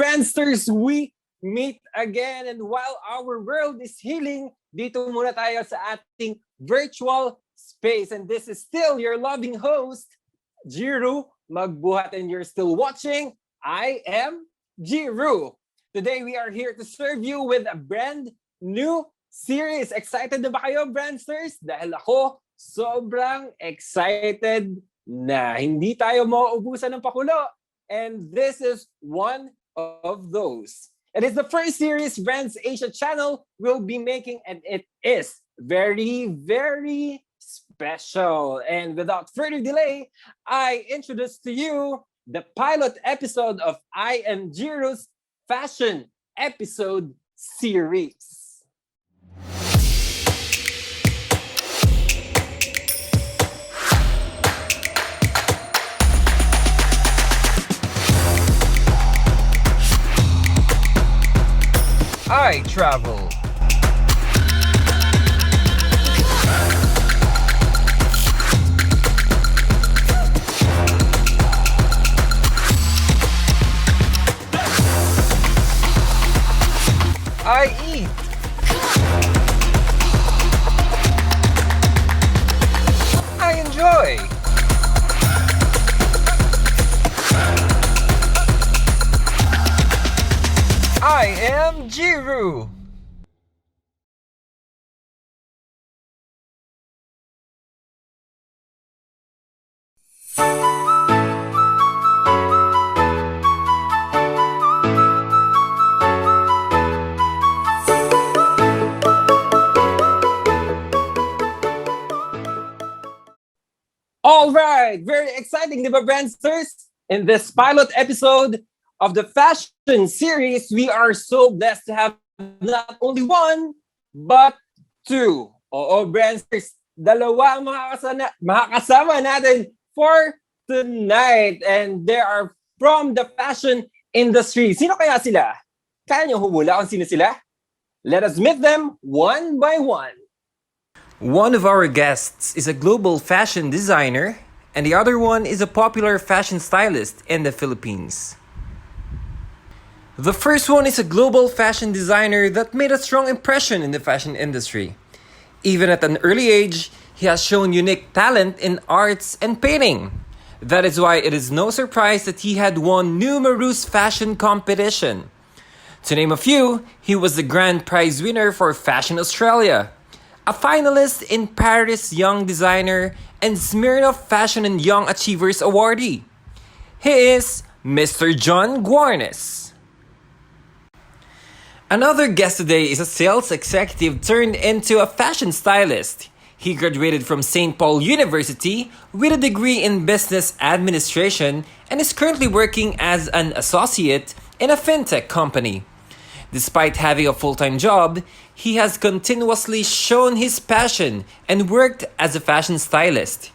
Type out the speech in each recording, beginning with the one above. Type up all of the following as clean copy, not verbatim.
Brandsters, we meet again. And while our world is healing, dito muna tayo sa ating virtual space. And this is still your loving host, Jiru Magbuhat, and you're still watching. I am Jiru. Today, we are here to serve you with a brand new series. Excited na ba kayo, Brandsters? Dahil ako, sobrang excited na hindi tayo mauubusan ng pakulo. And this is one of those. It is the first series Brandsasia channel will be making, and it is very, very special. And without further delay, I introduce to you the pilot episode of I Am Jiru's Fashion Episode Series. I travel. I eat. I enjoy. I am Jiru. All right, very exciting, di ba, Brandsters? In this pilot episode of the fashion series, we are so blessed to have not only one, but two. Oo, Brandsters, dalawa ang makakasama natin for tonight. And they are from the fashion industry. Sino kaya sila? Kaya niyo humula kung sino sila? Let us meet them one by one. One of our guests is a global fashion designer, and the other one is a popular fashion stylist in the Philippines. The first one is a global fashion designer that made a strong impression in the fashion industry. Even at an early age, he has shown unique talent in arts and painting. That is why it is no surprise that he had won numerous fashion competition. To name a few, he was the grand prize winner for Fashion Australia, a finalist in Paris Young Designer, and Smirnoff Fashion and Young Achievers awardee. He is Mr. John Guarnes. Another guest today is a sales executive turned into a fashion stylist. He graduated from St. Paul University with a degree in business administration and is currently working as an associate in a fintech company. Despite having a full-time job, he has continuously shown his passion and worked as a fashion stylist.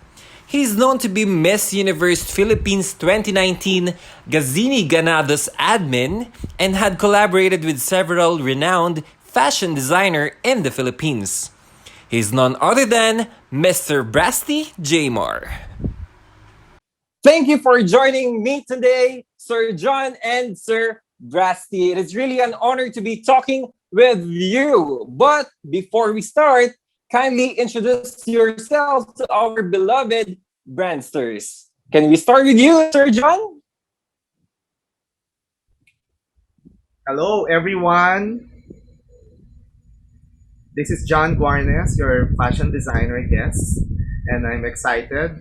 He is known to be Miss Universe Philippines 2019 Gazini Ganados admin and had collaborated with several renowned fashion designers in the Philippines. He is none other than Mr. Brasty Jaymar. Thank you for joining me today, Sir John and Sir Brasty. It is really an honor to be talking with you. But before we start, kindly introduce yourself to our beloved Brandsters. Can we start with you, Sir John? Hello, everyone. This is John Guarnes, your fashion designer guest, and I'm excited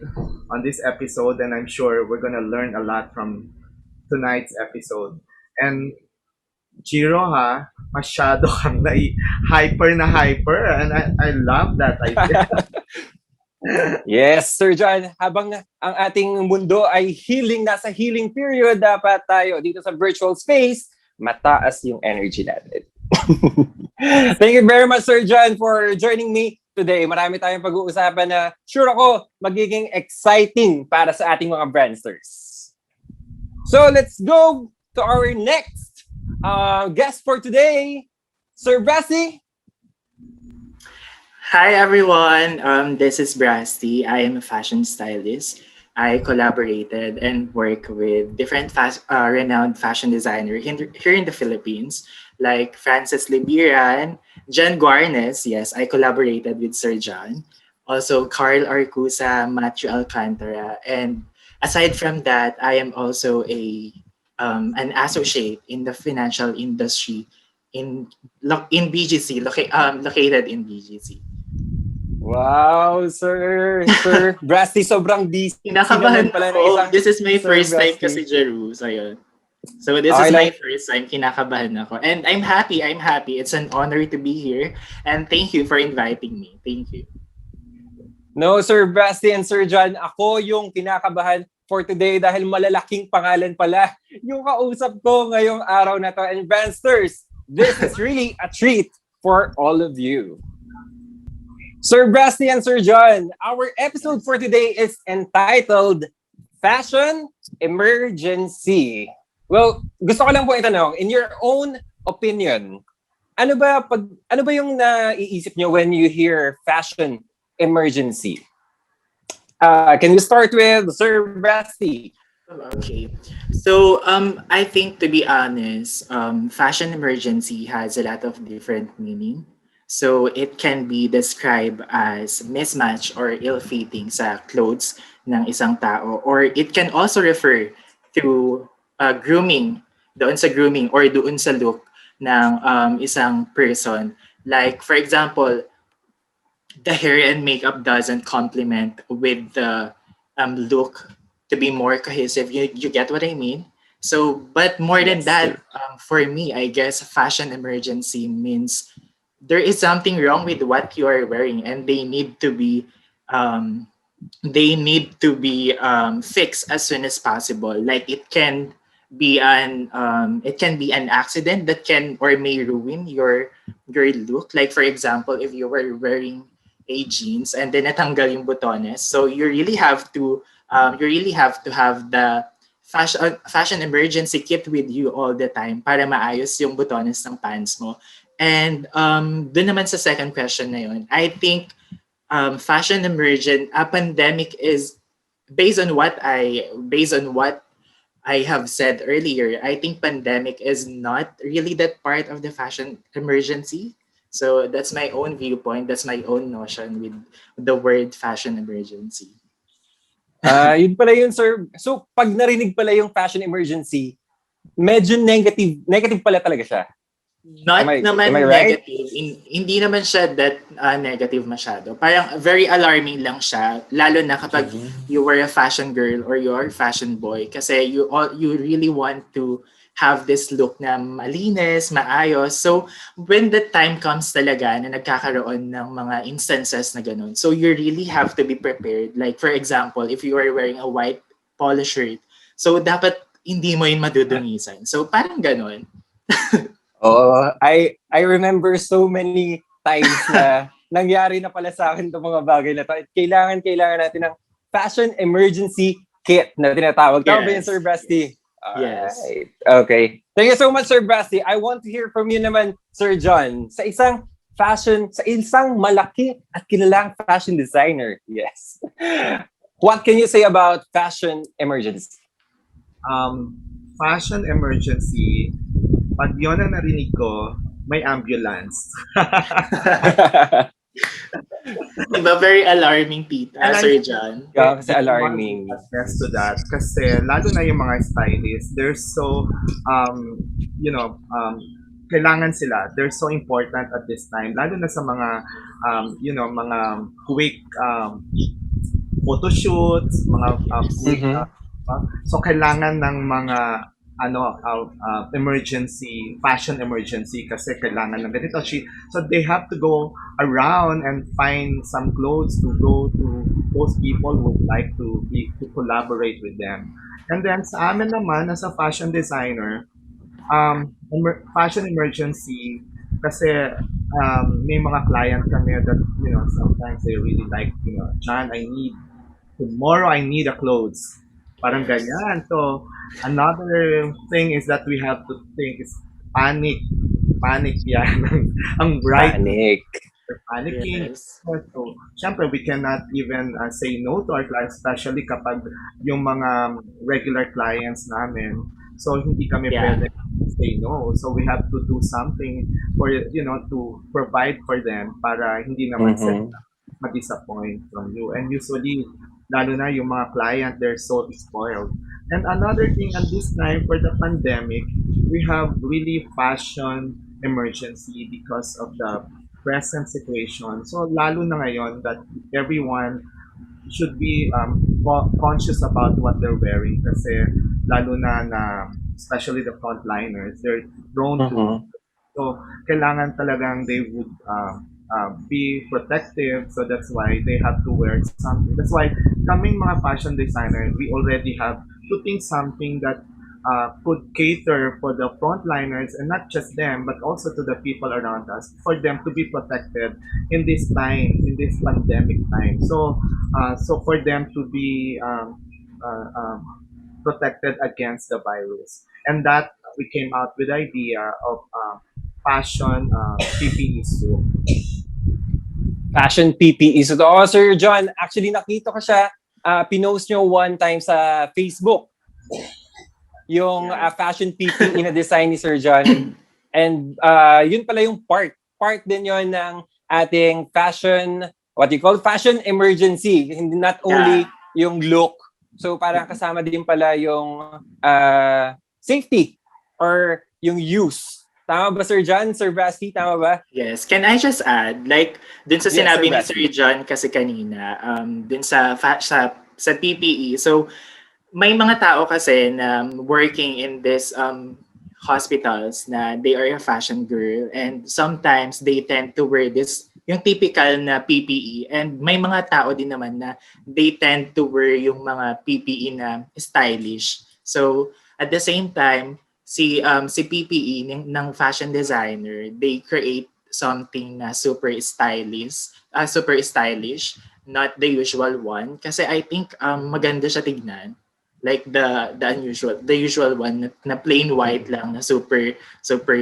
on this episode, and I'm sure we're gonna learn a lot from tonight's episode. And Jiro, ha, masyado kang hyper, and I love that idea. Yes, Sir John. Habang ang ating mundo ay nasa healing period, dapat tayo dito sa virtual space, mataas yung energy natin. Thank you very much, Sir John, for joining me today. Marami tayong pag-uusapan na sure ako magiging exciting para sa ating mga Brandsters. So let's go to our next guest for today, Sir Brasty. Hi everyone, this is Brasty. I am a fashion stylist. I collaborated and worked with different renowned fashion designers here in the Philippines, like Francis Libiran, John Guarnes. Yes, I collaborated with Sir John. Also, Carl Arcusa, Matthew Alcantara, and aside from that, I am also an associate in the financial industry in in BGC, located in BGC. Wow, Sir Brasty, sobrang busy naman Kinakabahan pala ng isang ako. This is my Sir first time Brasty. kasi, Jeru. So, yun. So, this Okay is lang. my first time. Kinakabahan ako. And I'm happy. I'm happy. It's an honor to be here. And thank you for inviting me. Thank you. No, Sir Brasty and Sir John, ako yung kinakabahan for today dahil malalaking pangalan pala yung kausap ko ngayong araw na to. And Brandsters, this is really a treat for all of you. Sir Brasty and Sir John, our episode for today is entitled Fashion Emergency. Well, gusto ko lang po itanong, in your own opinion, ano ba yung naiisip nyo when you hear fashion emergency? Can we start with Sir Brasty? Okay. So, I think, to be honest, fashion emergency has a lot of different meaning. So, it can be described as mismatch or ill-fitting sa clothes ng isang tao, or it can also refer to grooming, doon sa grooming or doon sa look ng isang person. Like, for example, the hair and makeup doesn't complement with the look to be more cohesive. You get what I mean? So, but more than Yes, that, sir. for me, I guess fashion emergency means there is something wrong with what you are wearing, and um, they need to be fixed as soon as possible. Like, it can be an accident that can or may ruin your look. Like, for example, if you were wearing a jeans and then natanggal yung botones, so you really have to have the fashion emergency kit with you all the time para maayos yung botones ng pants mo. And dun naman sa second question na yun, I think fashion emergent a pandemic is based on what I have said earlier. I think pandemic is not really that part of the fashion emergency. So that's my own viewpoint. That's my own notion with the word fashion emergency. Yun pala yun, sir. So, pag narinig pala yung fashion emergency, medyo negative pala talaga siya. Am Not I naman right? negative. Hindi naman siya that negative masyado. Parang very alarming lang siya. Lalo na kapag you were a fashion girl or you are a fashion boy. Kasi you really want to have this look na malinis, maayos. So, when the time comes talaga na nagkakaroon ng mga instances na ganun, so you really have to be prepared. Like, for example, if you are wearing a white polo shirt, so dapat hindi mo yun madudungisan. So, parang ganun. Oh, I remember so many times na nangyari na pala sa akin itong mga bagay na to. At kailangan natin ng fashion emergency kit na tinatawag. Tama ba yun, Yes. Sir Brasty? Yes. Alright. Okay. Thank you so much, Sir Brasty. I want to hear from you naman, Sir John. Sa isang malaki at kilalang fashion designer. Yes. What can you say about fashion emergency? Fashion emergency, pag yun ang narinig ko, may ambulance. Diba, very alarming, Tita, And Sir John. Yeah, kasi I want to alarming. attest to that kasi lalo na yung mga stylists, they're so, um, you know, kailangan sila. They're so important at this time. Lalo na sa mga, mga quick photo shoots, mga quick, Mhm. so kailangan ng mga emergency, fashion emergency kasi kailangan ng ganito. So they have to go around and find some clothes to go to those people who would like to collaborate with them. And then sa amin naman, as a fashion designer, fashion emergency kasi may mga client kami that, sometimes they really like, John, tomorrow I need a clothes. Parang ganyan. So, another thing is that we have to think is panic. Panic yan. Ang bright Panic. they're panicking. Yes. So, syempre, we cannot even say no to our clients, especially kapag yung mga regular clients namin. So, hindi kami Yeah. pwede say no. So, we have to do something for, to provide for them para hindi naman sila Mm-hmm. ma-disappoint from you. And usually, lalo na yung mga client, they're so spoiled. And another thing at this time for the pandemic, we have really fashion emergency because of the present situation. So lalo na ngayon that everyone should be conscious about what they're wearing kasi lalo na especially the frontliners, they're prone to. Mm-hmm. So kailangan talagang they would be protective. So that's why they have to wear something. That's why coming mga fashion designer, we already have putting something that could cater for the frontliners and not just them, but also to the people around us, for them to be protected in this time, in this pandemic time. So for them to be protected against the virus, and that we came out with the idea of fashion PPE suit. Fashion PPE. So, Sir John, actually nakita ko siya, pinost nyo one time sa Facebook, yung Yeah. fashion PPE na design ni Sir John. And yun pala yung part din yon ng ating fashion, what you call fashion emergency. Hindi not only yung look. So parang kasama din pala yung safety or yung use. Tama ba, Sir John? Sir Brasty, tama ba? Yes. Can I just add, like, dun sa Yes, sinabi Sir ni Brasky. Sir John kasi kanina, dun sa PPE. So, may mga tao kasi na working in this hospitals na they are a fashion girl, and sometimes they tend to wear this yung typical na PPE, and may mga tao din naman na they tend to wear yung mga PPE na stylish. So at the same time, si PPE ng fashion designer, they create something na super stylish, not the usual one, kasi I think maganda siya tignan, like the usual one na plain white lang na super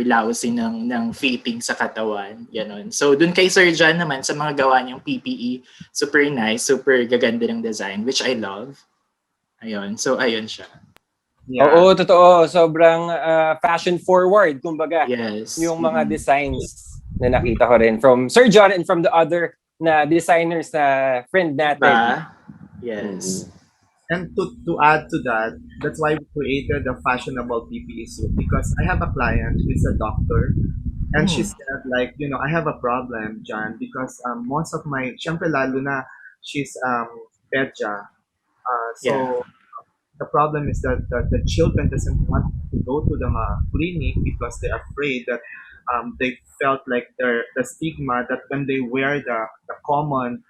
lousy ng fitting sa katawan, ganon. So dun kay Sir John naman sa mga gawa niyang PPE, super nice, super gaganda ng design, which I love. Ayun, so ayun siya. Yeah. Oo, totoo. Sobrang fashion forward, kumbaga. Yes. Yung mga designs na nakita ko rin from Sir John and from the other na designers na friend natin. Diba? Yes. And to add to that, that's why we created the fashionable PPE suit, because I have a client who is a doctor, and she said like, I have a problem, John, because most of my, syempre lalo na, she's pedja. So the problem is that the children doesn't want to go to the clinic because they're afraid that they felt like the stigma that when they wear the common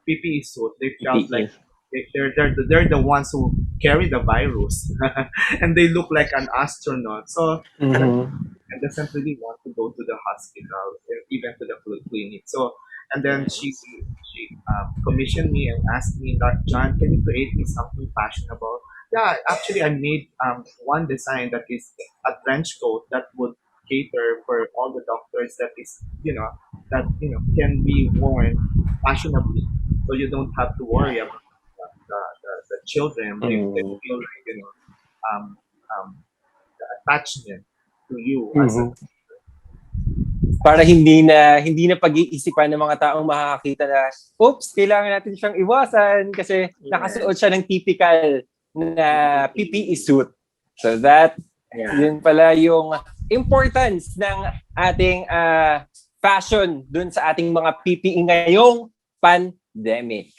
PPE suit, they felt like they're the ones who carry the virus and they look like an astronaut. So and doesn't really want to go to the hospital or even to the clinic. So and then she commissioned me and asked me that, John, can you create me something fashionable? Yeah, actually I made one design that is a trench coat that would cater for all the doctors, that is can be worn fashionably, so you don't have to worry about the children. They feel like um, the attachment to you as a para hindi na pag-iisipan ng mga taong makakakita na, oops, kailangan natin siyang iwasan kasi nakasuot siya ng typical na PPE suit. So yun pala yung importance ng ating fashion dun sa ating mga PPE ngayong pandemic.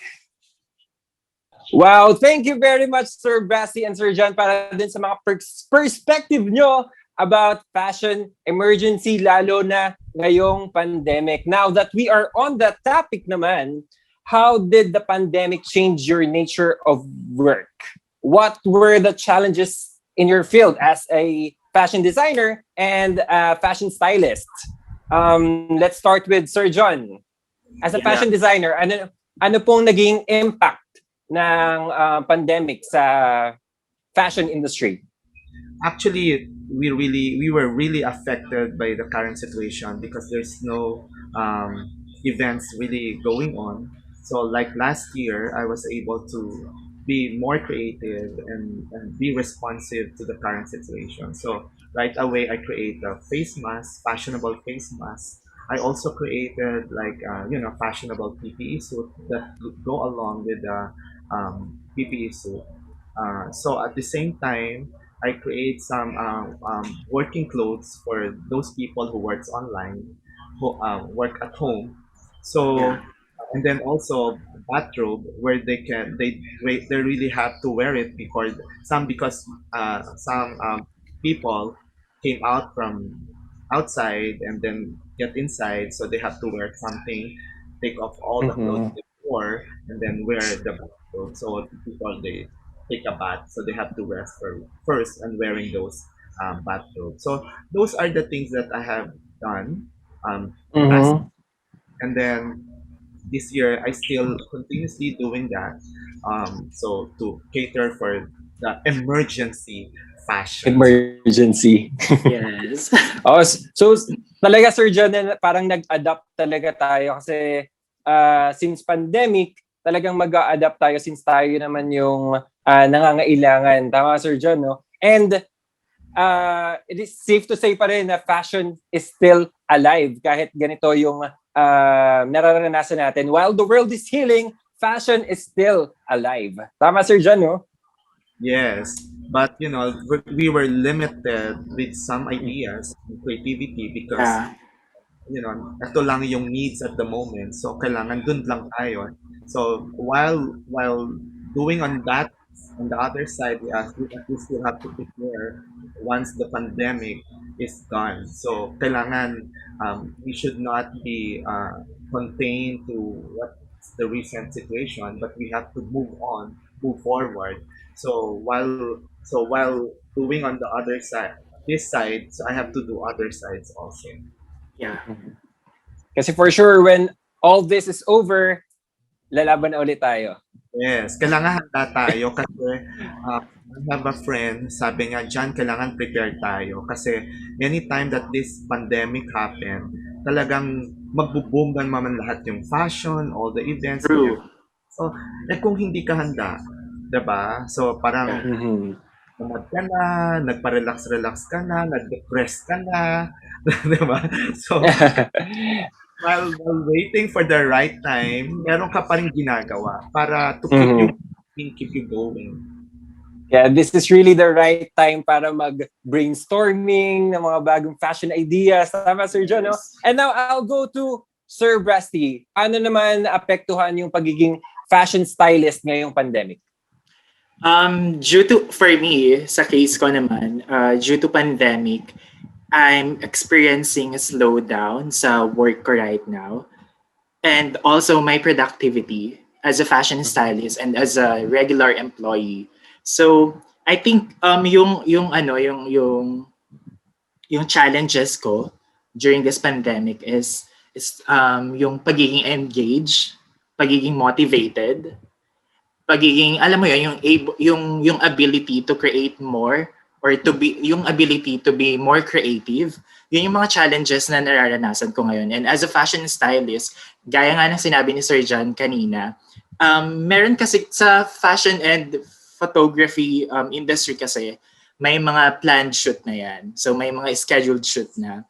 Wow, thank you very much, Sir Brasty and Sir John, para din sa mga perspective nyo about fashion emergency, lalo na ngayong pandemic. Now that we are on that topic naman, how did the pandemic change your nature of work? What were the challenges in your field as a fashion designer and a fashion stylist? Let's start with Sir John. As a fashion designer, ano pong naging impact ng pandemic sa fashion industry? Actually, we were really affected by the current situation because there's no events really going on. So like last year, I was able to be more creative and be responsive to the current situation. So right away, I create a face mask, fashionable face mask. I also created like fashionable PPE suit that go along with the PPE suit. So at the same time, I create some working clothes for those people who works online, who work at home. Yeah. So and then also bathrobe where they really have to wear it because some people came out from outside and then get inside, so they have to wear something, take off all the clothes Mhm. they wore, and then wear the bathrobe. So before they take a bath, so they have to rest first and wearing those bathrobes. So those are the things that I have done last, Mhm. and then this year I still continuously doing that. So to cater for the emergency fashion. Emergency. Yes. So talaga Sir John, parang nag-adapt talaga tayo kasi since pandemic, talagang mag-a-adapt tayo since tayo naman yung nangangailangan. Tama Sir John, no? And it is safe to say pa rin na fashion is still alive kahit ganito yung nararanasan natin. While the world is healing, fashion is still alive. Tama Sir John, no? Yes, but we were limited with some ideas and creativity because Yeah. ito lang yung needs at the moment. So, kailangan dun lang tayo. So, while doing on that, on the other side, we still have to prepare once the pandemic is gone. So, kailangan we should not be contained to what's the recent situation, but we have to move on, move forward. So, while doing on the other side, this side, so I have to do other sides also. Yeah. Kasi for sure, when all this is over, lalaban na ulit tayo. Yes, kailangan handa tayo kasi I have a friend, sabi niya, John, kailangan prepared tayo kasi anytime that this pandemic happen, talagang magbo-boom naman lahat yung fashion, all the events and True. everything. So, kung hindi ka handa, 'di ba? So, parang Yeah. Mhm. tamad ka na, nagpa-relax-relax ka na, nag-depress ka na, 'di ba? So, while waiting for the right time, meron ka pa rin ginagawa para to Mhm. keep you going. Yeah, this is really the right time para mag-brainstorming ng mga bagong fashion ideas. Tama, Sir John, no? Yes. And now, I'll go to Sir Brasty. Ano naman naapektuhan yung pagiging fashion stylist ngayong pandemic? Due to, for me, sa case ko naman, due to pandemic, I'm experiencing a slowdown sa work ko right now. And also my productivity as a fashion stylist and as a regular employee. So, I think yung challenges ko during this pandemic is yung pagiging engaged, pagiging motivated, pagiging alam mo yun yung ability to create more or to be yung ability to be more creative. Yun yung mga challenges na nararanasan ko ngayon. And as a fashion stylist, gaya nga ng sinabi ni Sir John kanina, meron kasi sa fashion and photography industry kasi may mga planned shoot na yan. So may mga scheduled shoot na.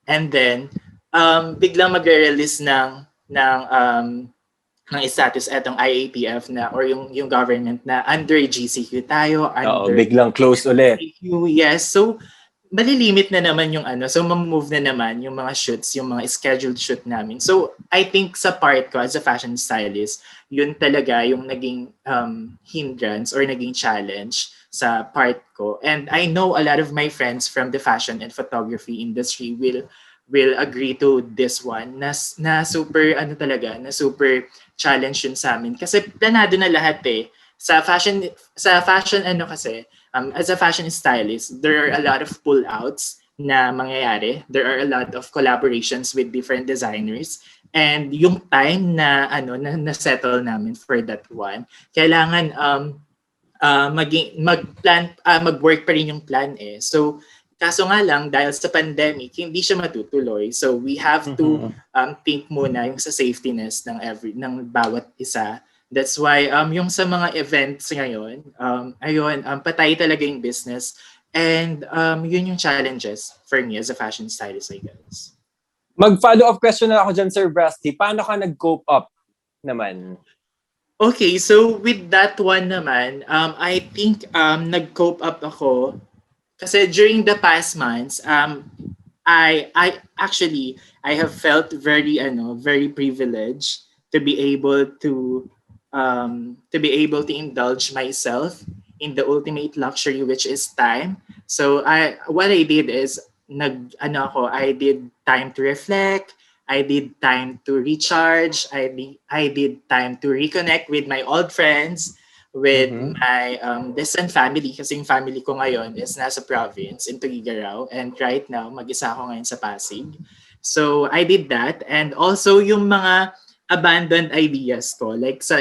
And then biglang magre-release ng status etong IATF na or yung government na under GCQ tayo, Oo, under biglang close ulit. GCQ, yes. So, malilimit na naman yung so mamove na naman yung mga shoots, yung mga scheduled shoot namin. So, I think sa part ko as a fashion stylist, yun talaga yung naging hindrance or naging challenge sa part ko. And I know a lot of my friends from the fashion and photography industry will agree to this one na super talaga na super challenge yun sa amin kasi planado na lahat sa fashion kasi as a fashion stylist there are a lot of pull outs na mangyayari, there are a lot of collaborations with different designers, and yung time na na settle namin for that one kailangan magplan mag-work pa rin yung plan so Kaso nga lang, dahil sa pandemic, hindi siya matutuloy. So we have to Mhm. think muna yung sa safetyness ng bawat isa. That's why yung sa mga events ngayon, ayun, patay talaga yung business. And yun yung challenges for me as a fashion stylist, I guess. Mag-follow-up question na ako dyan, Sir Brasty. Paano ka nag-cope up naman? Okay, so with that one naman, I think nag-cope up ako kasi during the past months, I actually I have felt very privileged to be able to indulge myself in the ultimate luxury, which is time. So what I did is I did time to reflect. I did time to recharge. I did time to reconnect with my old friends, with Mhm. my distant family, kasi yung family ko ngayon is nasa province in Tuguegarao, and right now mag-isa ako ngayon sa Pasig. So I did that, and also yung mga abandoned ideas ko, like sa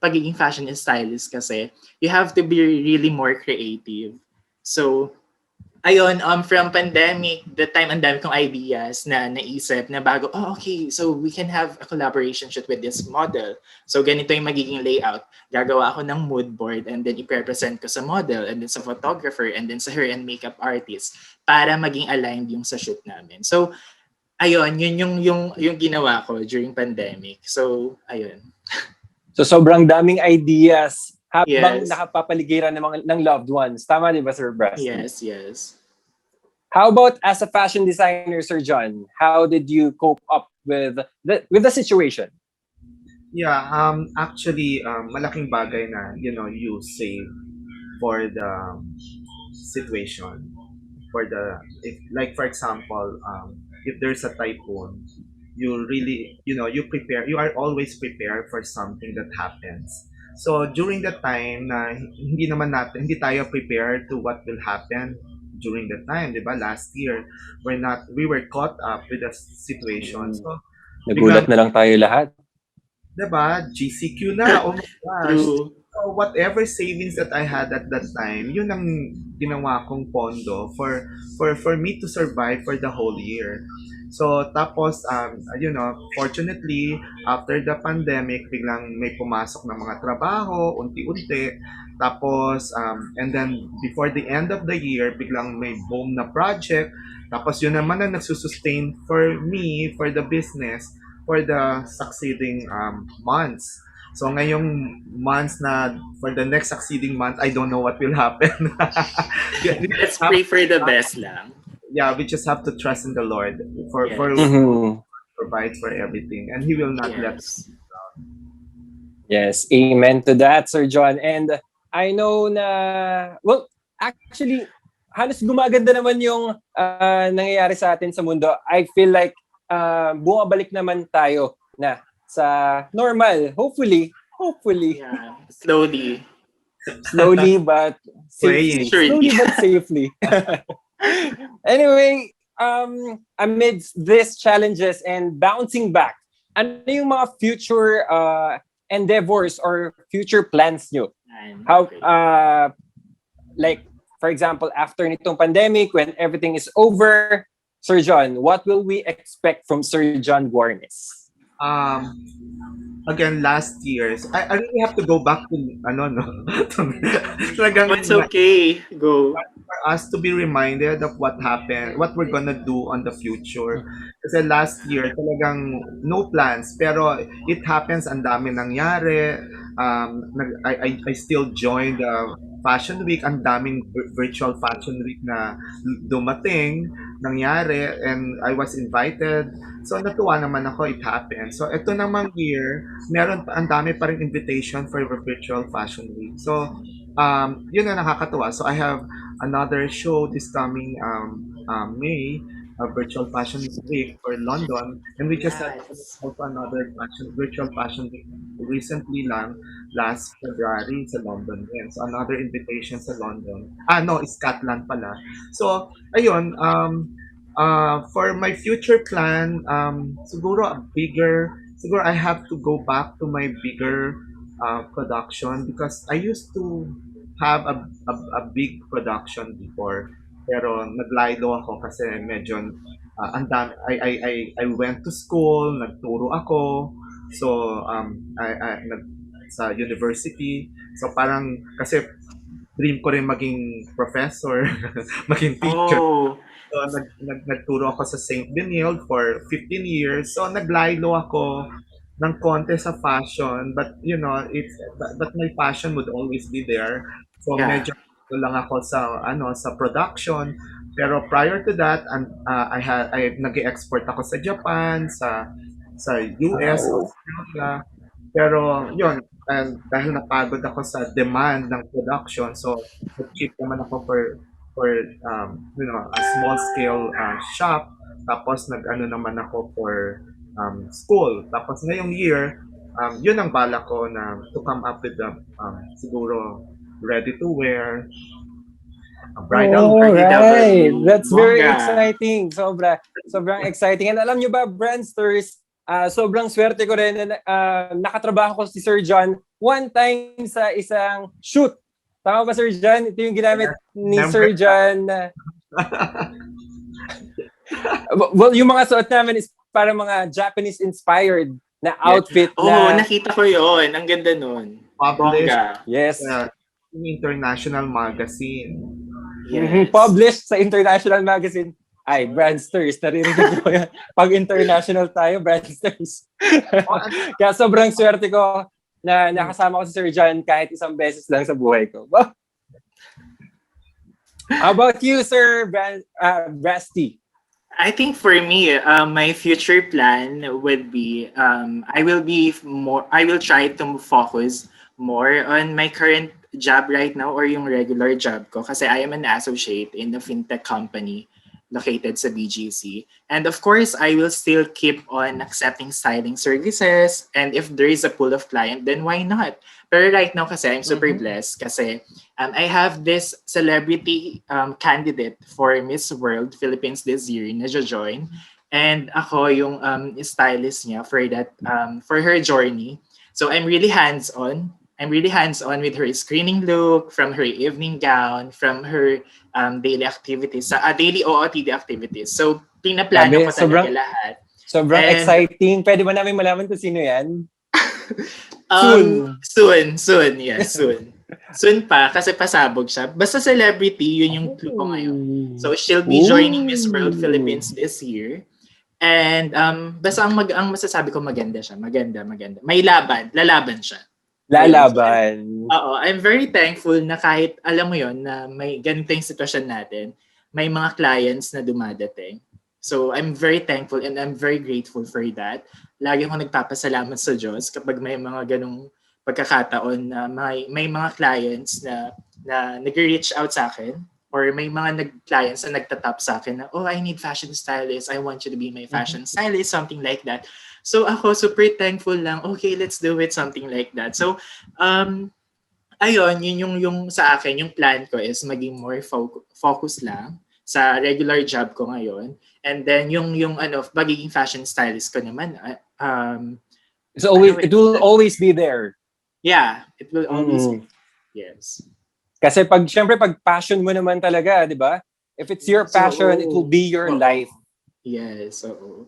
pagiging fashion stylist, kasi you have to be really more creative. So ayun, from pandemic, the time ang dami kong ideas na naisip na bago, okay, so we can have a collaboration shoot with this model. So ganito yung magiging layout. Gagawa ako ng mood board, and then i-present ko sa model, and then sa photographer, and then sa hair and makeup artist para maging aligned yung sa shoot namin. So ayun, yun yung ginawa ko during pandemic. So ayun. So sobrang daming ideas habang Yes. nakapapaligiran ng loved ones. Tama di ba, Sir Brasty? Yes, yes. How about as a fashion designer, Sir John? How did you cope up with the situation? Yeah, actually, malaking bagay na, you save for the situation. For the, if, like, for example, if there's a typhoon, you really, you prepare, you are always prepared for something that happens. So during the time na hindi tayo prepared to what will happen during the time, 'di ba? Last year, we were caught up with the situation. So Nagulat biglang, na lang tayo lahat. 'di ba? GCQ na. Oh my gosh. True. So whatever savings that I had at that time, yun ang ginawa kong pondo for me to survive for the whole year. So tapos fortunately after the pandemic biglang may pumasok na mga trabaho unti-unti. Tapos and then before the end of the year biglang may boom na project. Tapos yun naman ang nagsusustain for me for the business for the succeeding months. So ngayong months na for the next succeeding month, I don't know what will happen. Yeah, we just Let's have, pray for the best lang. yeah, we just have to trust in the Lord for Yes. Mhm. provides for everything, and He will not let. Yes. Yes, amen to that, Sir John. And I know na, well, actually, halos gumaganda naman yung nangyayari sa atin sa mundo. I feel like bumabalik naman tayo na sa normal. Hopefully, Yeah. Slowly. slowly but safely. Praying. Surely. Slowly but safely. Anyway, amidst these challenges and bouncing back, ano yung mga future endeavors or future plans nyo? How, Okay. like, for example, after nitong pandemic, when everything is over, Sir John, what will we expect from Sir John Guarnes? Um, Again, last year's, I really have to go back to ano no. Oh, Talagang it's okay. Go. for us to be reminded of what happened, what we're gonna do on the future. Kasi last year, talagang no plans. Pero it happens, ang dami nangyari. I still joined the Fashion Week. Ang daming virtual Fashion Week na dumating, nangyari, and I was invited. So natuwa naman ako, it happened. So ito namang year, meron pa, ang dami pa rin invitation for virtual Fashion Week. So yun na nakakatuwa. So I have another show this coming May, a virtual fashion week for London, and we just had Yes. also another virtual fashion week recently lang last February sa London din. So another invitation sa London. No, it's Scotland pala. So ayun, for my future plan, siguro I have to go back to my bigger production because I used to have a big production before. Pero naglaylo ako kasi medyo ang dami, I went to school, nagturo ako. So sa university. So parang kasi dream ko rin maging professor, maging teacher. Oh, So, nagturo ako sa St. Benilde for 15 years. So, naglaylo ako ng konti sa fashion. But, but my passion would always be there. So, yeah. medyo lang ako sa production. Pero prior to that, nag-export ako sa Japan, sa US, Wow. Australia. Pero, yun, and dahil napagod ako sa demand ng production, so, nag-keep naman ako for a small scale shop. Tapos nag-ano naman ako for school. Tapos ngayong year, yun ang bala ko na to come up with the siguro ready to wear, bridal All look. Party right. double. That's very Bongga. exciting. Sobrang exciting. And alam nyo ba, Brandsters, sobrang swerte ko rin na nakatrabaho ko si Sir John one time sa isang shoot. Tama ba, Sir John? Ito yung ginamit ni Remember Sir John. Well, yung mga suot namin is parang mga Japanese-inspired na Yeah. outfit Oh, na, nakita ko yon. Ang ganda nun. published Bongga. yes, in international magazine. Yes. published sa international magazine. Ay, Brandsters, naririnig mo yan. Pag international tayo, Brandsters. Oh, and Kaya sobrang swerte ko na nakasama ko si Sir John kahit isang beses lang sa buhay ko. How about you, Sir Brasty? I think for me, my future plan would be I will try to focus more on my current job right now or yung regular job ko kasi I am an associate in a fintech company located sa BGC. And of course, I will still keep on accepting styling services and if there is a pool of client, then why not? Pero right now kasi I'm super blessed kasi I have this celebrity candidate for Miss World Philippines this year na join and ako yung stylist niya for that for her journey. So I'm really hands-on. I'm really hands-on with her screening look, from her evening gown, from her daily activities, sa daily OOTD activities. So pinaplano Grabe, ko talaga lahat. sobrang And exciting. Pwede ba namin malaman kung sino yan? soon, yes, soon. Soon pa, kasi pasabog siya. Basta celebrity, yun yung clue ko ngayon. So she'll be joining Miss World Philippines this year. And basta ang masasabi ko maganda siya. Maganda. May lalaban siya. Ayun. So, Lalaban. I'm very thankful na kahit alam mo yon na may ganito yung sitwasyon natin, may mga clients na dumadating. So I'm very thankful and I'm very grateful for that. Lagi akong nagpapasalamat sa Diyos kapag may mga ganong pagkakataon na may mga clients na nag-reach out sa akin or may mga clients na nagtatap sa akin na, oh, I need fashion stylist. I want you to be my fashion stylist, something like that. So ako super thankful lang, okay, let's do it, something like that. So ayun, yun yung sa akin, yung plan ko is maging more focus lang sa regular job ko ngayon. And then yung pagiging fashion stylist ko naman, It will always be there. yeah, it will always be. Yes. Kasi syempre pag passion mo naman talaga, di ba? If it's your passion, it will be your life. Yes, so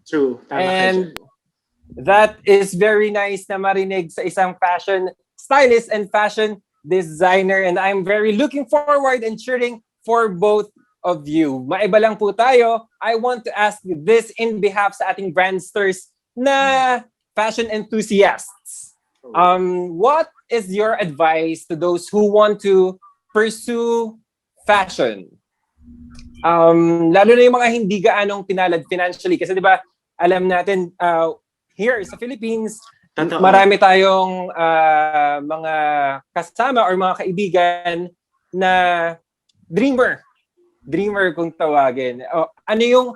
true. Tama ka And dyan. that is very nice na marinig sa isang fashion stylist and fashion designer. And I'm very looking forward and cheering for both of you. Maiba lang po tayo. I want to ask this in behalf sa ating brandsters na fashion enthusiasts. What is your advice to those who want to pursue fashion? Lalo na yung mga hindi gaanong pinalad financially. Kasi di ba, alam natin, here sa Philippines, Totoo. marami tayong mga kasama or mga kaibigan na dreamer kung tawagin. Ano yung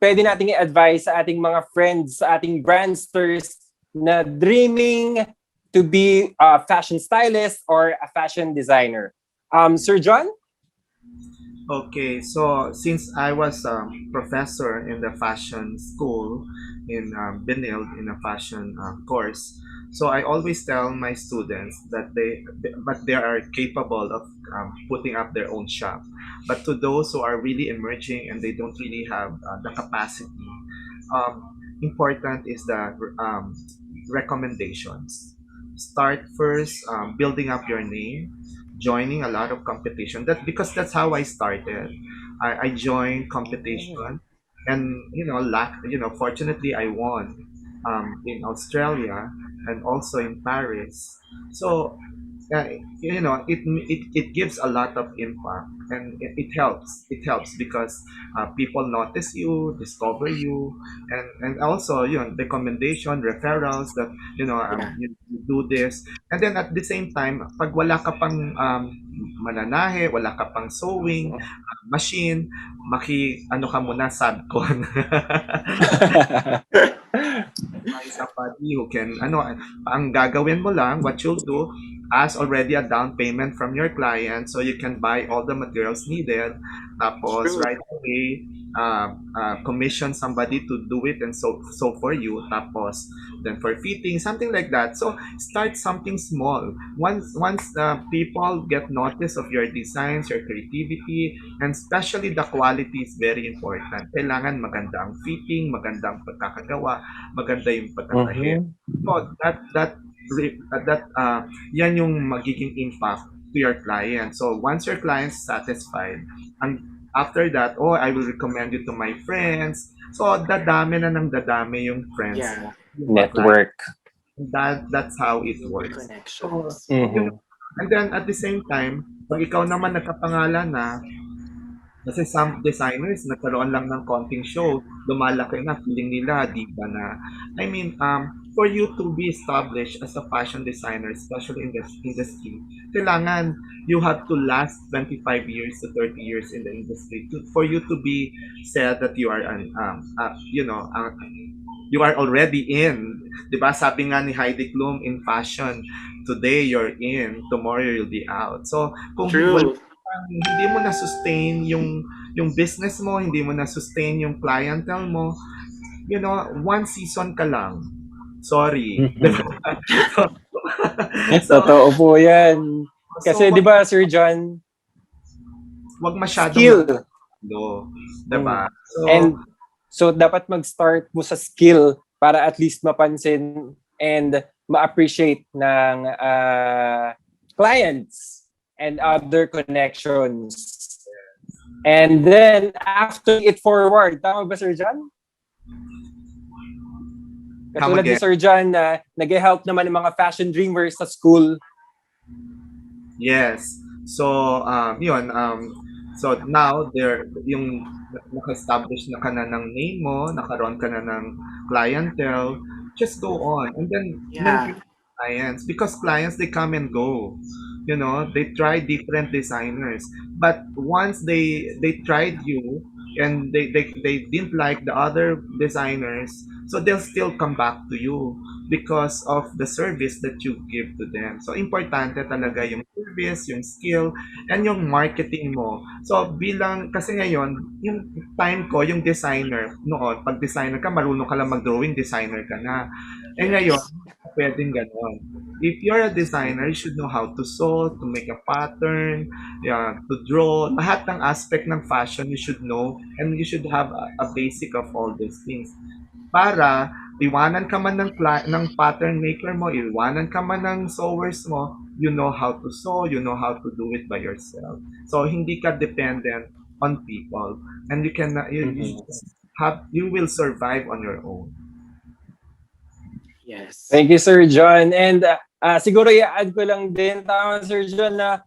pwede nating i-advise sa ating mga friends, sa ating brandsters na dreaming to be a fashion stylist or a fashion designer? Sir John? Okay, so since I was a professor in the fashion school in Benilde in a fashion course, So I always tell my students that but they are capable of putting up their own shop. But to those who are really emerging and they don't really have the capacity, important is the recommendations. Start first, building up your name, joining a lot of competition. That's how I started. I joined competition, and fortunately I won in Australia and also in Paris. So it gives a lot of impact, and it helps because people notice you, discover you, and also recommendation, referrals that Yeah. you do this. And then at the same time, pag wala ka pang mananahe, wala ka pang sewing machine, ano ka muna, subcon. Find somebody who can, ang gagawin mo lang, what you'll do, ask already a down payment from your client so you can buy all the materials needed. Tapos, True. right away, commission somebody to do it and so for you. Tapos, then for fitting, something like that. So, start something small. Once people get notice of your designs, your creativity, and especially the quality is very important. Kailangan maganda ang fitting, maganda ang pagkakagawa, maganda yung pagkakahit. Mhm. So yan yung magiging impact to your client. So once your client's satisfied, and after that, oh, I will recommend you to my friends. So dadami na ng dadami yung friends Yeah. mo, yung mga client. Network. That's how it Super works. So, connections. Mhm. and then at the same time, pag ikaw naman nagkapangalan na, kasi some designers nagkaroon lang ng konting show, lumalaki na, feeling nila, di ba na. I mean, for you to be established as a fashion designer, especially in this industry, kailangan you have to last 25 years to 30 years in the industry for you to be said that you are you are already in. Di ba? Sabi nga ni Heidi Klum in fashion, today you're in, tomorrow you'll be out. So, kung True. hindi mo na sustain yung business mo, hindi mo na sustain yung clientele mo, one season ka lang. Sorry. Mhm. so, so, Totoo po yan. so Kasi di ba, Sir John, wag masyadong skill. magdo, 'di Mm. ba? So, And so dapat mag-start mo sa skill para at least mapansin and ma-appreciate ng clients and other connections. And then after it forward, tama ba Sir John? come Katulad ni again. Sir John na nag-help naman ng mga fashion dreamers sa school. Yes. So, so now yung naka-establish na ka na ng name mo, nakaroon ka na ng clientele, just go on. And then Yeah. maintain clients because clients they come and go. They try different designers. But once they tried you and they didn't like the other designers, so they'll still come back to you because of the service that you give to them. So, importante talaga yung service, yung skill, and yung marketing mo. So, kasi ngayon, yung time ko, yung designer, noon, pag designer ka, marunong ka lang mag-drawing, designer ka na. Eh ngayon, Yes. pwedeng ganon. If you're a designer, you should know how to sew, to make a pattern, yeah, to draw. Lahat ng aspect ng fashion you should know, and you should have a basic of all these things para iwanan ka man ng pattern maker mo, iwanan ka man ng sewers mo, you know how to sew, you know how to do it by yourself. So hindi ka dependent on people, and you Mhm. you will survive on your own. Yes. Thank you, Sir John. And siguro i-add ko lang din, tama, Sir John, na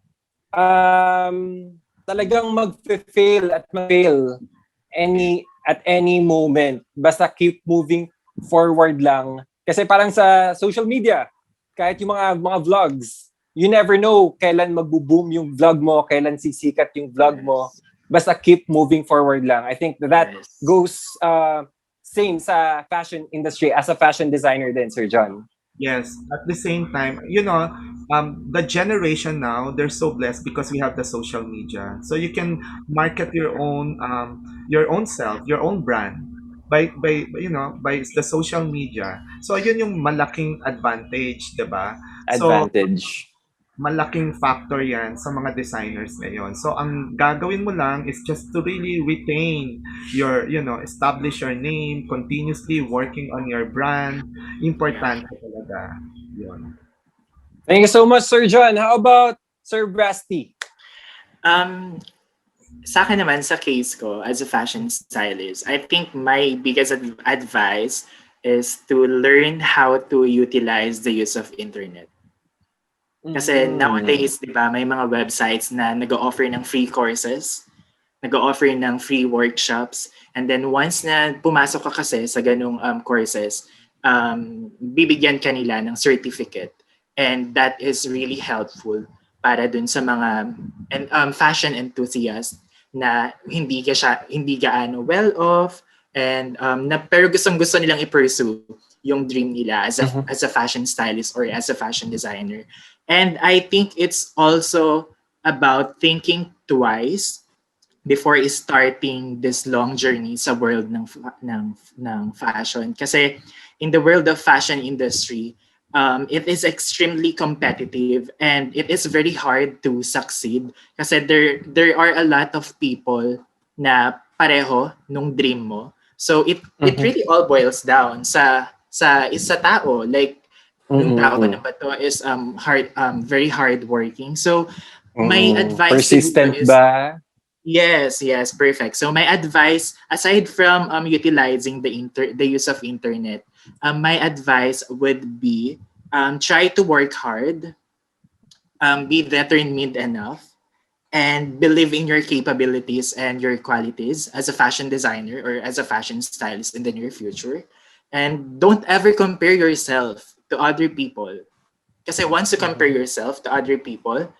talagang mag-fail at mag-fail at any moment. Basta keep moving forward lang. Kasi parang sa social media, kahit yung mga vlogs, you never know kailan magbo-boom yung vlog mo, kailan sisikat yung vlog mo. Yes. Basta keep moving forward lang. I think that Yes. goes same sa fashion industry as a fashion designer din, Sir John. Yes, at the same time, the generation now, they're so blessed because we have the social media. So you can market your own self, your own brand. by the social media. So yun yung malaking advantage, 'di ba? So Advantage. malaking factor 'yan sa mga designers ngayon. So ang gagawin mo lang is just to really retain establish your name, continuously working on your brand. Yeah. Importante talaga 'yun. Thank you so much, Sir John. How about Sir Brasty? Um, sa akin naman, sa case ko, as a fashion stylist, I think my biggest advice is to learn how to utilize the use of internet. Kasi Mm. nowadays, di ba, may mga websites na nag-offer ng free courses, nag-offer ng free workshops, and then once na pumasok ka kasi sa ganung courses, bibigyan ka nila ng certificate. And that is really helpful para dun sa mga fashion enthusiasts na hindi gaano well off, and pero gustong-gusto nilang i-pursue yung dream nila Mhm. as a fashion stylist or as a fashion designer. And I think it's also about thinking twice before starting this long journey sa world ng fashion. Kasi in the world of fashion industry, it is extremely competitive and it is very hard to succeed kasi there are a lot of people na pareho nung dream mo. So it Mhm. really all boils down sa tao, like yung tao Mm-mm. na ba to is very hard working. So my Mm. advice siguro Persistent is ba? yes, perfect. So my advice, aside from utilizing the use of internet, my advice would be try to work hard, be determined enough, and believe in your capabilities and your qualities as a fashion designer or as a fashion stylist in the near future. And don't ever compare yourself to other people. Kasi once you compare Mhm. yourself to other people,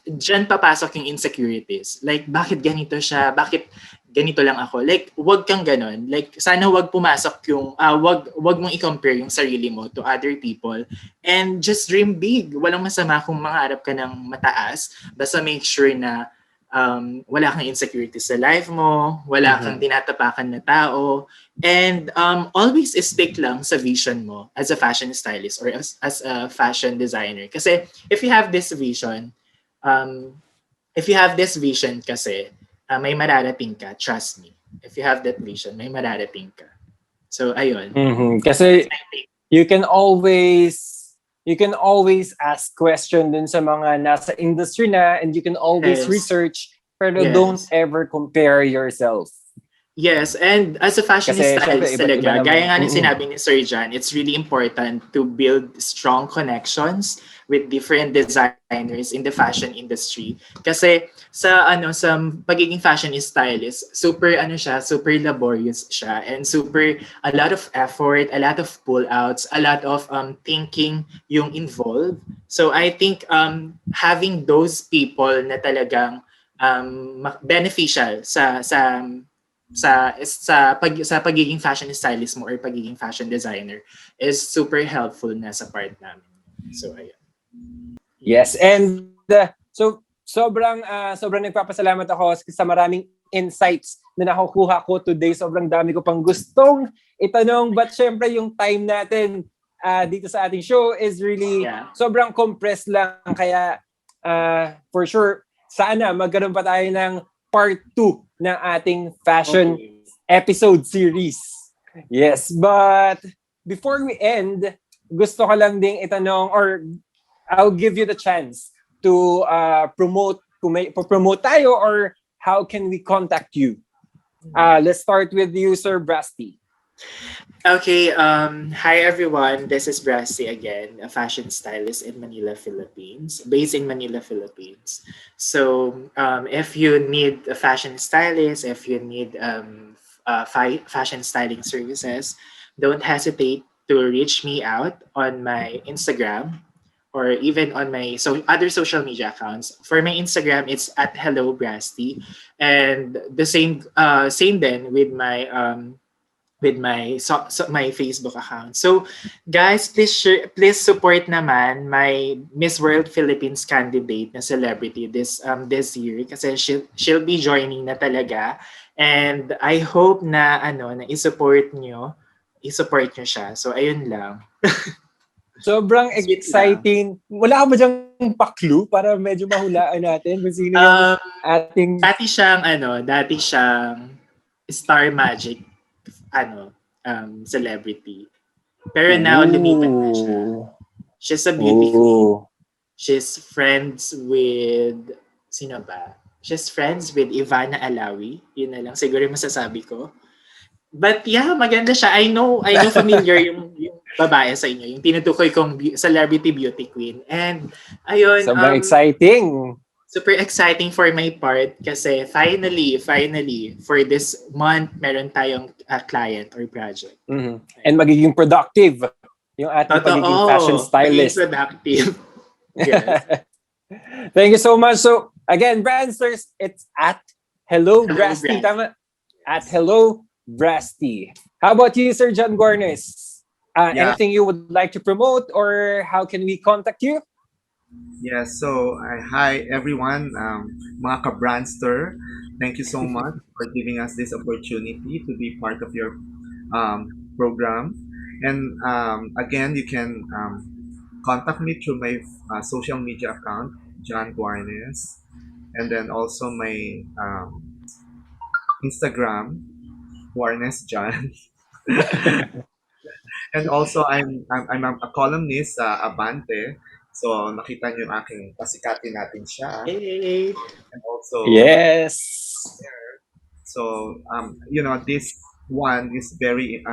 dyan papasok yung insecurities. Like, bakit ganito siya? Bakit ganito lang ako? Like, wag kang ganon. Like, sana wag pumasok wag mong i-compare yung sarili mo to other people. And just dream big. Walang masama kung mangarap ka ng mataas. Basta make sure na wala kang insecurities sa life mo, wala kang Mhm. tinatapakan na tao, and always stick lang sa vision mo as a fashion stylist or as a fashion designer. Kasi if you have this vision, um, if you have this vision kasi, may mararating ka, trust me. If you have that vision, may mararating ka. So, ayun. Mhm. That's Kasi my take. you can always you can always ask question dun sa mga nasa industry na, and you can always Yes. research, pero don't Yes. ever compare yourself. Yes, and as a fashion Kasi syempre stylist iba't iba talaga, gaya naman. nga ng Mm-mm. sinabi ni Sir John, it's really important to build strong connections with different designers in the fashion industry. Kasi sa pagiging fashion stylist, super laborious siya, and super a lot of effort, a lot of pull-outs, a lot of thinking yung involved. So I think having those people na talagang beneficial sa pagiging fashion stylist mo or pagiging fashion designer is super helpful na sa part namin. So ayun. Yes, and sobrang nagpapasalamat ako sa maraming insights na nakukuha ko today. Sobrang dami ko pang gustong itanong, but syempre yung time natin dito sa ating show is really Yeah. sobrang compressed lang, kaya for sure sana magkaroon pa tayo ng part 2 ng ating fashion Okay. episode series. Yes, but before we end, gusto ko lang ding itanong, or I'll give you the chance to promote, kung may promote tayo, or how can we contact you? Let's start with you, Sir Brasty. Okay, hi everyone. This is Brasty again, a fashion stylist in Manila, Philippines, based in Manila, Philippines. So, if you need a fashion stylist, if you need fashion styling services, don't hesitate to reach me out on my Instagram or even on my other social media accounts. For my Instagram, it's at Hello Brasty, and the same then with my Facebook account. So guys, please support naman my Miss World Philippines candidate na celebrity this year kasi she'll be joining na talaga, and I hope na i-support nyo siya. So ayun lang. Sobrang Sweet lang. exciting. Wala ka ba dyang pa-clue para medyo mahulaan natin kung sino yung Um, ating... dati siyang Star Magic celebrity. Pero now lumipat na siya. She's a beauty queen. She's friends with sino ba? She's friends with Ivana Alawi. Yun na lang siguro yung masasabi ko. But yeah, maganda siya. I know familiar yung babae sa inyo, yung tinutukoy kong celebrity beauty queen. And ayun, Sobrang exciting. Super exciting for my part kasi finally, for this month, meron tayong client or project. Mm-hmm. And magiging productive yung ating pagiging fashion stylist. Productive. Yes. Thank you so much. So, again, Brandsters, it's at Hello Brasty. Brasty. Tama? At Hello Brasty. How about you, Sir John Guarnes? Anything you would like to promote, or how can we contact you? Yes, so hi everyone, mga ka-Brandster. Thank you so much for giving us this opportunity to be part of your program. And again, you can contact me through my social media account, John Guarnes, and then also my Instagram, Guarnes John. And also, I'm a columnist sa Abante. So, nakita niyo yung aking pasikatin natin siya. Hey. And also, yes. So, this one is very,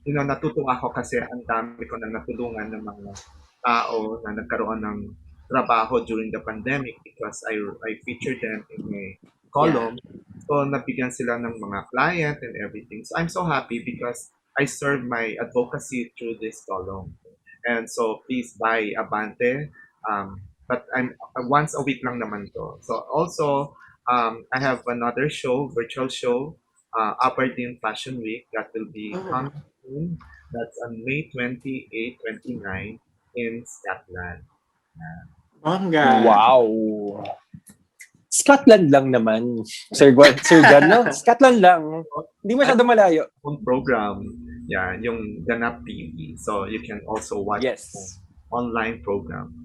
natutuwa ako kasi ang dami ko na natulungan ng mga tao na nagkaroon ng trabaho during the pandemic because I featured them in a column. Yeah. So, nabigyan sila ng mga client and everything. So, I'm so happy because I serve my advocacy through this column. And so, please buy Abante. But I'm once a week lang naman to. So, also, I have another virtual show, Aberdeen Fashion Week that will be coming soon. That's on May 28, 29 in Scotland. Bongga. Wow. Scotland lang naman, Sir John, no? Scotland lang. Hindi masyado malayo. Program, yung Ganap TV. So you can also watch online program.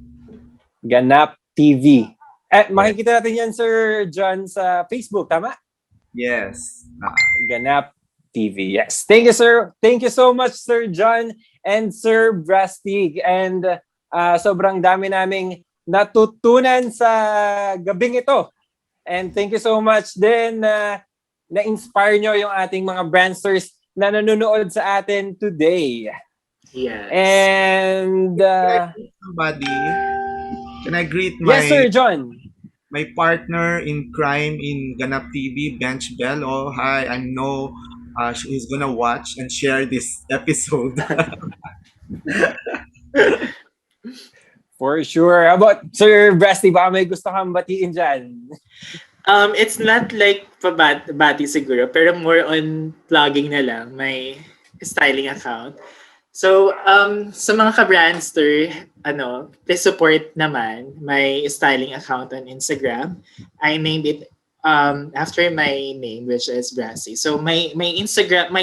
Ganap TV. Makikita natin yan, Sir John, sa Facebook, tama? Yes. Ganap TV. Yes. Thank you, sir. Thank you so much, Sir John and Sir Brasty. And sobrang dami naming natutunan sa gabing ito. And thank you so much din na-inspire nyo yung ating mga Brandsters na nanonood sa atin today. Yes. And can I greet Yes, Sir John. My partner in crime in Ganap TV, Bench Bell. Oh, hi. I know she's gonna watch and share this episode. For sure. How about Sir Brasty? Baka may gusto kang batiin dyan. It's not like pabati siguro, pero more on plugging na lang my styling account. So, sa mga ka-Brandster, please support naman my styling account on Instagram. I named it after my name, which is Brasty. So, my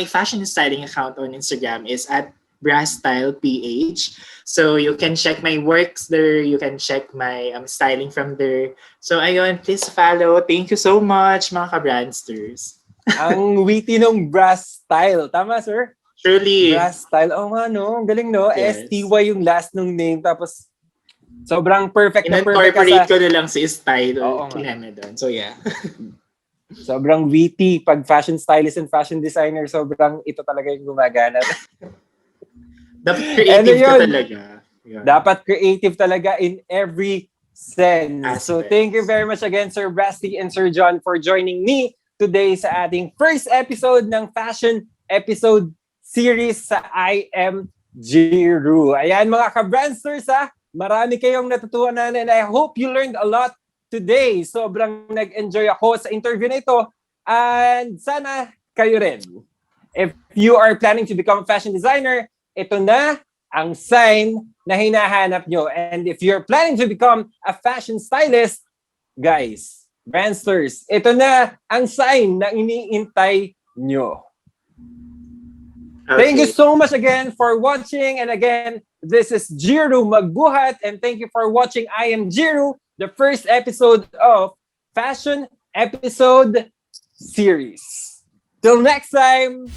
fashion styling account on Instagram is at BrassStylePH. So, you can check my works there. You can check my styling from there. So, ayun, please follow. Thank you so much, mga ka-Brandsters. Ang witty ng Brass Style. Tama, sir? Truly. Brass Style. Oh nga, no? Ang galing, no? Yes. STY yung last nung name. Tapos, sobrang perfect na perfect. In-incorporate ko na lang si style. Oo doon. So, yeah. Sobrang witty. Pag fashion stylist and fashion designer, sobrang ito talaga yung gumagana. Dapat creative ka talaga. Yeah. Dapat creative talaga in every sense. So, thank you very much again, Sir Brasty and Sir John, for joining me today sa ating first episode ng Fashion Episode Series sa I Am Jiru. Ayan mga ka-Brandsters, marami kayong natutunan and I hope you learned a lot today. Sobrang nag-enjoy ako sa interview na ito and sana kayo rin. If you are planning to become a fashion designer, ito na ang sign na hinahanap nyo. And if you're planning to become a fashion stylist, guys, Brandsters, ito na ang sign na iniintay nyo. Thank you Okay. so much again for watching. And again, this is Jiru Magbuhat. And thank you for watching. I am Jiru, the first episode of Fashion Episode Series. Till next time.